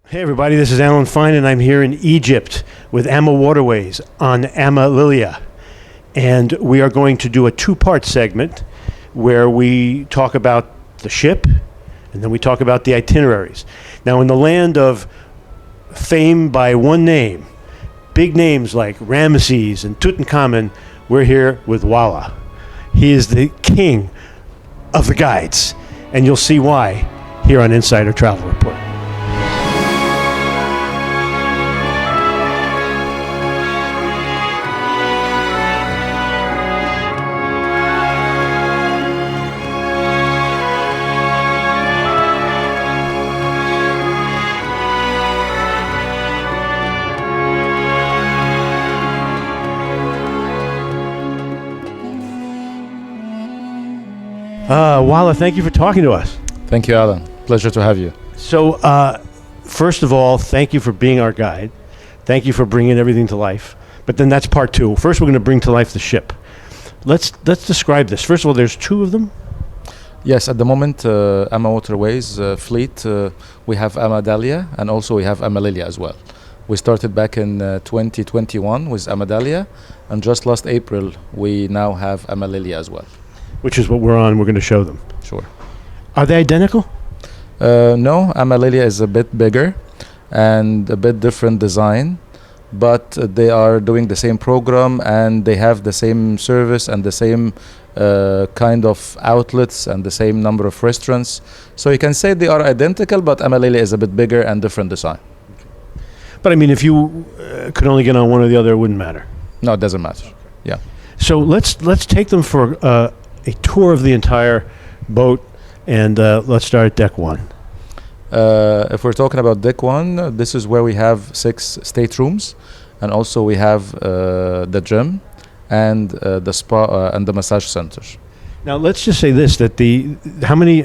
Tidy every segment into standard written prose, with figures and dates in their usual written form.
Hey everybody, this is Alan Fine and I'm here in Egypt with AmaWaterways on AmaLilia. And we are going to do a two-part segment where we talk about the ship and then we talk about the itineraries. Now in the land of fame by one name, big names like Ramesses and Tutankhamun, we're here with Walla. He is the king of the guides, and you'll see why here on Insider Travel Report. Walla, thank you for talking to us. Thank you, Alan. Pleasure to have you. So, first of all, thank you for being our guide. Thank you for bringing everything to life. But then that's part two. First, we're going to bring to life the ship. Let's describe this. First of all, there's two of them. Yes, at the moment, AmaWaterways fleet, we have AmaDahlia and also we have AmaLilia as well. We started back in 2021 with AmaDahlia, and just last April, we now have AmaLilia as well. Which is what we're on. We're going to show them. Sure. Are they identical? No, AmaLilia is a bit bigger and a bit different design, but they are doing the same program and they have the same service and the same kind of outlets and the same number of restaurants. So you can say they are identical, but AmaLilia is a bit bigger and different design. But I mean, if you could only get on one or the other, it wouldn't matter. No, it doesn't matter. Okay. Yeah. So let's take them for a tour of the entire boat, and let's start at deck one. If we're talking about deck one, this is where we have 6 staterooms, and also we have the gym and the spa and the massage center. Now let's just say this: that how many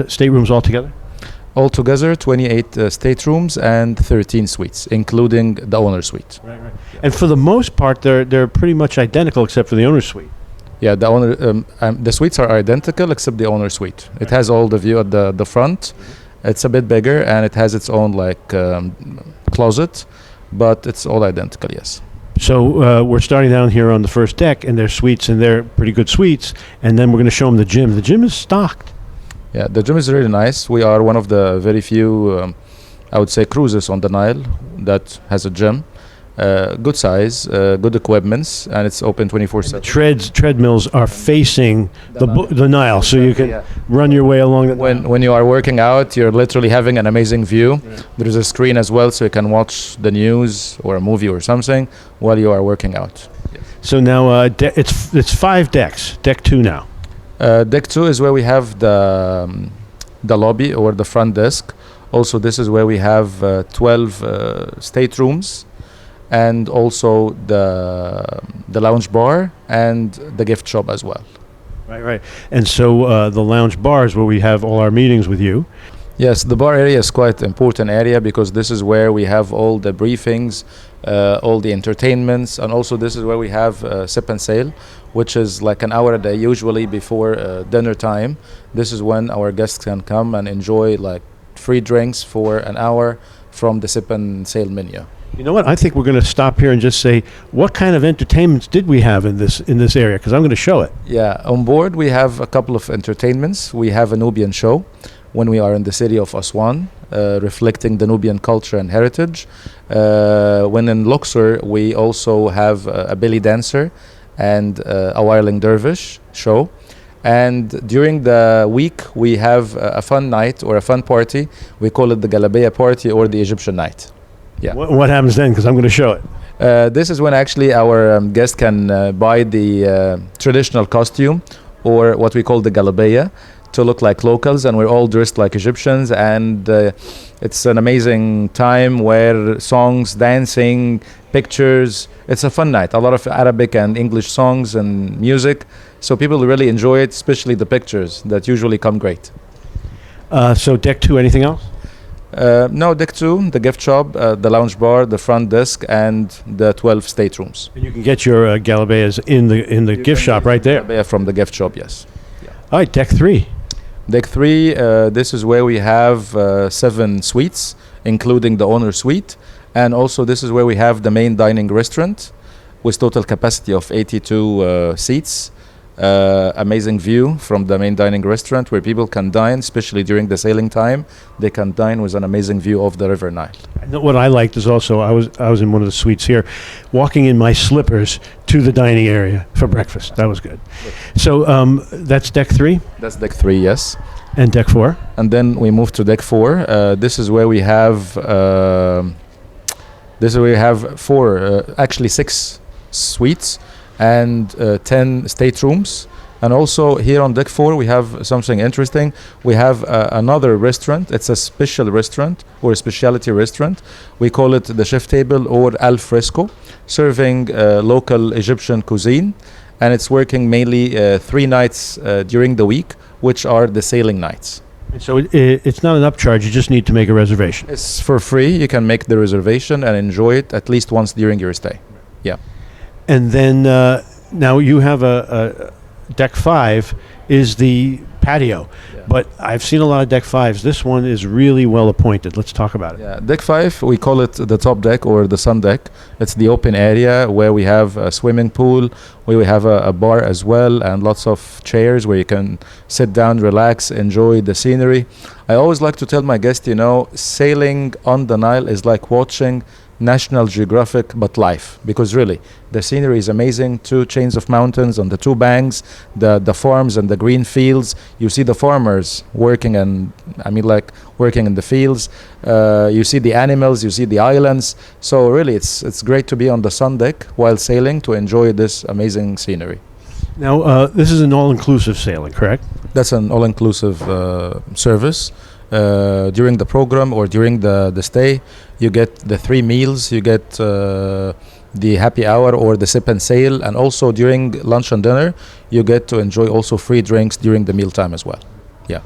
staterooms altogether? Altogether, 28 staterooms and 13 suites, including the owner suite. Right. And for the most part, they're pretty much identical, except for the owner suite. Yeah, the owner the suites are identical except the owner suite. It has all the view at the front. It's a bit bigger and it has its own closet, but it's all identical. Yes. So we're starting down here on the first deck, and there's suites, and they're pretty good suites. And then we're going to show them the gym. The gym is stocked. Yeah, the gym is really nice. We are one of the very few, I would say, cruises on the Nile that has a gym. Good size, good equipments, and it's open 24/7. Treadmills are facing the Nile, so you can run your way along the Nile. When you are working out, you're literally having an amazing view. Yeah. There's a screen as well, so you can watch the news or a movie or something while you are working out. Yes. So now it's 5 decks. Deck 2 now. Deck 2 is where we have the lobby or the front desk. Also, this is where we have 12 staterooms, and also the lounge bar and the gift shop as well. Right. And so the lounge bar is where we have all our meetings with you. Yes, the bar area is quite an important area because this is where we have all the briefings, all the entertainments, and also this is where we have sip and sail, which is like an hour a day, usually before dinner time. This is when our guests can come and enjoy like free drinks for an hour from the sip and sail menu. You know what? I think we're going to stop here and just say, what kind of entertainments did we have in this area? Because I'm going to show it. Yeah, on board we have a couple of entertainments. We have a Nubian show when we are in the city of Aswan, reflecting the Nubian culture and heritage. When in Luxor, we also have a belly dancer and a whirling dervish show. And during the week, we have a fun night or a fun party. We call it the Galabeya party or the Egyptian night. Yeah. What happens then? Because I'm going to show it. This is when actually our guests can buy the traditional costume, or what we call the Galabeya, to look like locals, and we're all dressed like Egyptians, and it's an amazing time where songs, dancing, pictures, it's a fun night. A lot of Arabic and English songs and music, so people really enjoy it, especially the pictures that usually come great. So deck 2, anything else? No, deck 2, the gift shop, the lounge bar, the front desk, and the 12 staterooms. And you can get your Galabeyas in the gift shop right there. Galabea from the gift shop, yes. Yeah. All right, deck 3. Deck 3, this is where we have 7 suites, including the owner suite. And also this is where we have the main dining restaurant with total capacity of 82 seats. Amazing view from the main dining restaurant where people can dine, especially during the sailing time. They can dine with an amazing view of the River Nile. What I liked is also I was in one of the suites here, walking in my slippers to the dining area for breakfast. That was good. So that's deck 3. That's deck 3, yes. And deck 4. And then we move to deck 4. This is where we have actually 6 suites and 10 staterooms. And also here on deck 4 we have something interesting. We have another restaurant. It's a special restaurant or a specialty restaurant. We call it the chef table or al fresco, serving local Egyptian cuisine, and it's working mainly 3 nights during the week, which are the sailing nights. So it's not an upcharge, you just need to make a reservation. It's for free. You can make the reservation and enjoy it at least once during your stay. Yeah. And then now you have a deck 5 is the patio, but I've seen a lot of deck 5s. This one is really well appointed. Let's talk about it. Yeah, deck 5, we call it the top deck or the sun deck. It's the open area where we have a swimming pool, where we have a bar as well, and lots of chairs where you can sit down, relax, enjoy the scenery. I always like to tell my guests, sailing on the Nile is like watching National Geographic but live, because really the scenery is amazing. 2 chains of mountains on the 2 banks, the farms and the green fields. You see the farmers working, and working in the fields. You see the animals, you see the islands. So really it's great to be on the sun deck while sailing to enjoy this amazing scenery. Now this is an all-inclusive sailing, correct? That's an all-inclusive service. During the program or during the stay, you get the 3 meals, you get the happy hour or the sip and sail, and also during lunch and dinner you get to enjoy also free drinks during the mealtime as well. Yeah.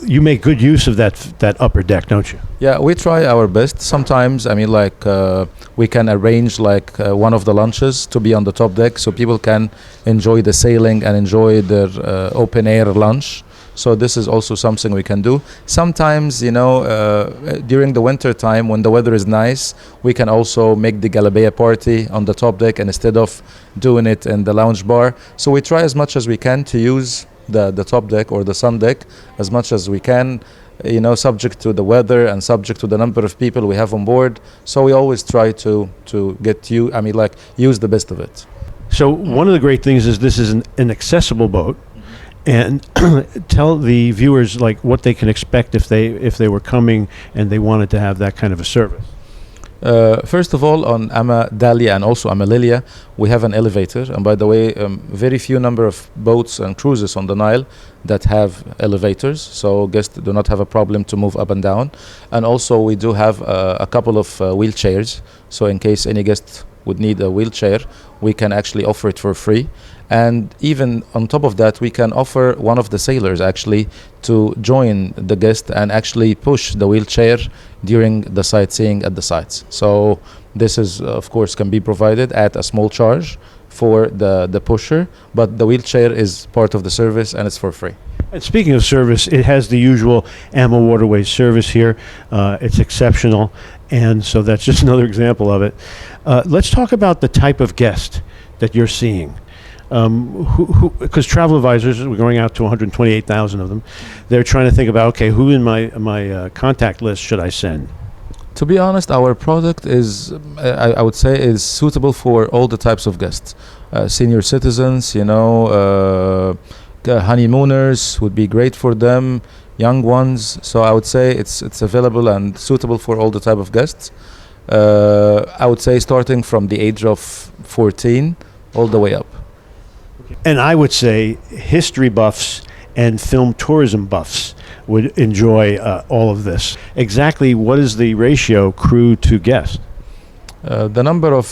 You make good use of that upper deck, don't you? Yeah, we try our best. Sometimes we can arrange one of the lunches to be on the top deck so people can enjoy the sailing and enjoy their open air lunch. So this is also something we can do. Sometimes, during the winter time when the weather is nice, we can also make the Galabea party on the top deck instead of doing it in the lounge bar. So we try as much as we can to use the top deck or the sun deck as much as we can, subject to the weather and subject to the number of people we have on board. So we always try to use the best of it. So one of the great things is this is an accessible boat. And tell the viewers what they can expect if they were coming and they wanted to have that kind of a service. First of all, on AmaDahlia and also AmaLilia, we have an elevator. And by the way, very few number of boats and cruises on the Nile that have elevators, so guests do not have a problem to move up and down. And also we do have a couple of wheelchairs, so in case any guest would need a wheelchair, we can actually offer it for free. And even on top of that, we can offer one of the sailors actually to join the guest and actually push the wheelchair during the sightseeing at the sites. So this is, of course, can be provided at a small charge for the pusher, but the wheelchair is part of the service and it's for free. And speaking of service, it has the usual AmaWaterways service here. It's exceptional, and so that's just another example of it. Let's talk about the type of guest that you're seeing. Because travel advisors, we're going out to 128,000 of them. They're trying to think about, okay, who in my contact list should I send? To be honest, our product is, I would say, is suitable for all the types of guests. Senior citizens, honeymooners would be great for them, young ones. So I would say it's available and suitable for all the type of guests. I would say starting from the age of 14 all the way up. And I would say history buffs and film tourism buffs would enjoy all of this. Exactly what is the ratio crew to guest? The number of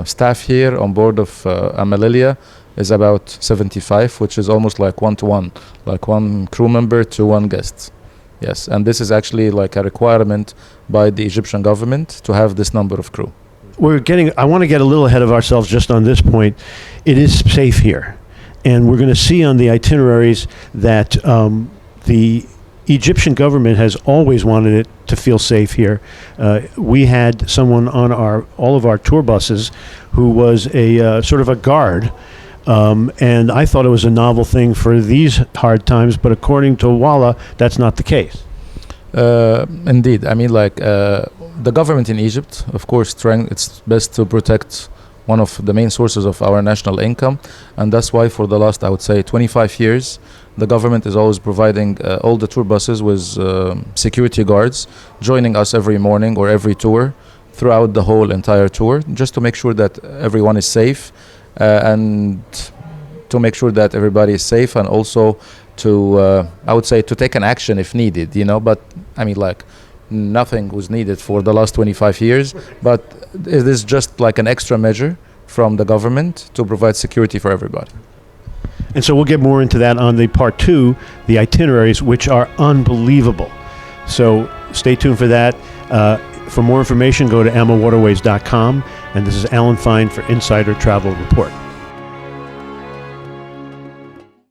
staff here on board of AmaLilia is about 75, which is almost like 1-to-1, like 1 crew member to 1 guest. Yes, and this is actually like a requirement by the Egyptian government to have this number of crew. I want to get a little ahead of ourselves just on this point. It is safe here. And we're going to see on the itineraries that the Egyptian government has always wanted it to feel safe here. We had someone on all of our tour buses who was a sort of a guard, and I thought it was a novel thing for these hard times, but according to Walla, that's not the case. Indeed. I mean, like, the government in Egypt, of course, trying its best to protect one of the main sources of our national income, and that's why for the last, I would say, 25 years, the government is always providing all the tour buses with security guards joining us every morning or every tour throughout the whole entire tour, just to make sure that everyone is safe, and to make sure that everybody is safe, and also to, I would say, to take an action if needed, you know. But I mean, like, nothing was needed for the last 25 years, but it is just like an extra measure from the government to provide security for everybody. And so we'll get more into that on the part 2, the itineraries, which are unbelievable. So stay tuned for that. For more information, go to AmaWaterways.com. And this is Alan Fine for Insider Travel Report.